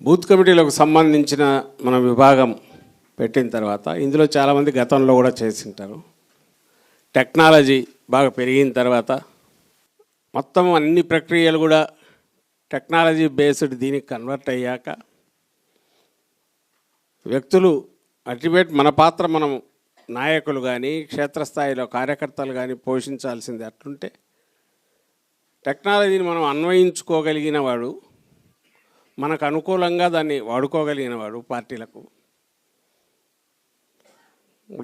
Booth కమిటీలకు సంబంధించిన మన విభాగం పెట్టిన తర్వాత ఇందులో చాలామంది గతంలో కూడా చేసింటారు. టెక్నాలజీ బాగా పెరిగిన తర్వాత మొత్తం అన్ని ప్రక్రియలు కూడా టెక్నాలజీ బేస్డ్ దీనికి కన్వర్ట్ అయ్యాక వ్యక్తులు అల్టిమేట్ మన పాత్ర మనం నాయకులు కానీ క్షేత్రస్థాయిలో కార్యకర్తలు కానీ పోషించాల్సింది అట్లుంటే టెక్నాలజీని మనం అన్వయించుకోగలిగిన వాడు, మనకు అనుకూలంగా దాన్ని వాడుకోగలిగిన వాడు పార్టీలకు,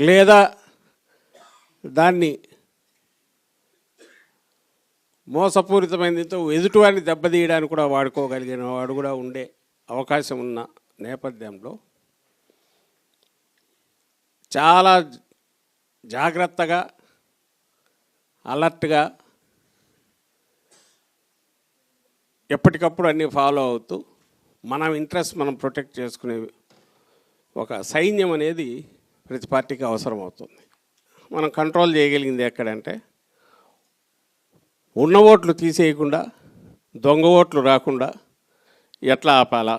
లేదా దాన్ని మోసపూరితమైనతో ఎదుటివాడిని దెబ్బతీయడానికి కూడా వాడుకోగలిగిన వాడు కూడా ఉండే అవకాశం ఉన్న నేపథ్యంలో చాలా జాగ్రత్తగా అలర్ట్గా ఎప్పటికప్పుడు అన్నీ ఫాలో అవుతూ మన ఇంట్రెస్ట్ మనం ప్రొటెక్ట్ చేసుకునే ఒక సైన్యం అనేది ప్రతి పార్టీకి అవసరం అవుతుంది. మనం కంట్రోల్ చేయగలిగింది ఎక్కడంటే ఉన్న ఓట్లు తీసేయకుండా దొంగ ఓట్లు రాకుండా ఎట్లా ఆపాలా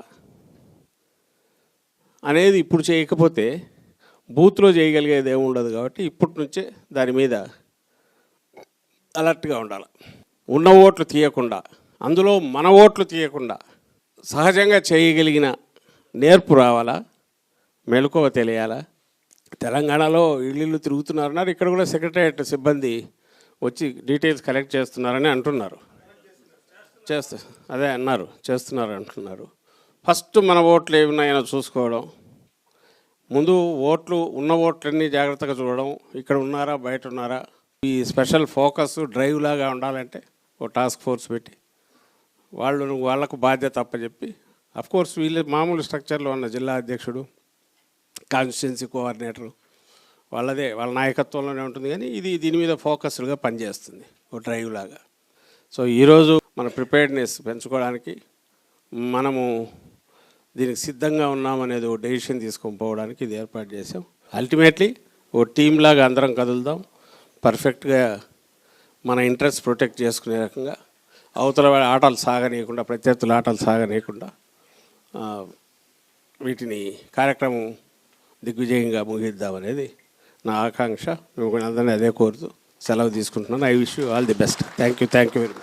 అనేది ఇప్పుడు చేయకపోతే బూత్లో చేయగలిగేది ఏమి ఉండదు. కాబట్టి ఇప్పటి నుంచే దాని మీద అలర్ట్గా ఉండాలి. ఉన్న ఓట్లు తీయకుండా, అందులో మన ఓట్లు తీయకుండా సహజంగా చేయగలిగిన నేర్పు రావాలా, మెలకువ తెలియాలా. తెలంగాణలో ఇళ్ళు తిరుగుతున్నారన్నారు, ఇక్కడ కూడా సెక్రటరియట్ సిబ్బంది వచ్చి డీటెయిల్స్ కలెక్ట్ చేస్తున్నారని అంటున్నారు. అదే అన్నారు, చేస్తున్నారు అంటున్నారు. ఫస్ట్ మన ఓట్లు ఏమున్నాయో చూసుకోవడం, ముందు ఓట్లు ఉన్న ఓట్లన్నీ జాగ్రత్తగా చూడడం, ఇక్కడ ఉన్నారా బయట ఉన్నారా. ఈ స్పెషల్ ఫోకస్ డ్రైవ్ లాగా ఉండాలంటే ఓ టాస్క్ ఫోర్స్ పెట్టి వాళ్ళకు బాధ్యత అప్పచెప్పి, అఫ్కోర్స్ వీళ్ళు మామూలు స్ట్రక్చర్లో ఉన్న జిల్లా అధ్యక్షుడు, కాన్స్టిట్యున్సీ కోఆర్డినేటరు వాళ్ళ నాయకత్వంలోనే ఉంటుంది. కానీ ఇది దీని మీద ఫోకస్డ్గా పనిచేస్తుంది ఓ డ్రైవ్ లాగా. సో ఈరోజు మన ప్రిపేర్డ్నెస్ పెంచుకోవడానికి మనము దీనికి సిద్ధంగా ఉన్నామనేది ఓ డెసిషన్ తీసుకొని పోవడానికి ఇది ఏర్పాటు చేసాం. అల్టిమేట్లీ ఓ టీమ్ లాగా అందరం కదులుదాం, పర్ఫెక్ట్గా మన ఇంట్రెస్ట్ ప్రొటెక్ట్ చేసుకునే రకంగా అవతల ఆటలు సాగనీయకుండా, ప్రత్యర్థుల ఆటలు సాగనీయకుండా వీటిని కార్యక్రమం దిగ్విజయంగా ముగిద్దామనేది నా ఆకాంక్ష. మిమ్మల్ని అందరినీ అదే కోరుతూ సెలవు తీసుకుంటున్నాను. I wish you all the best. Thank you very much.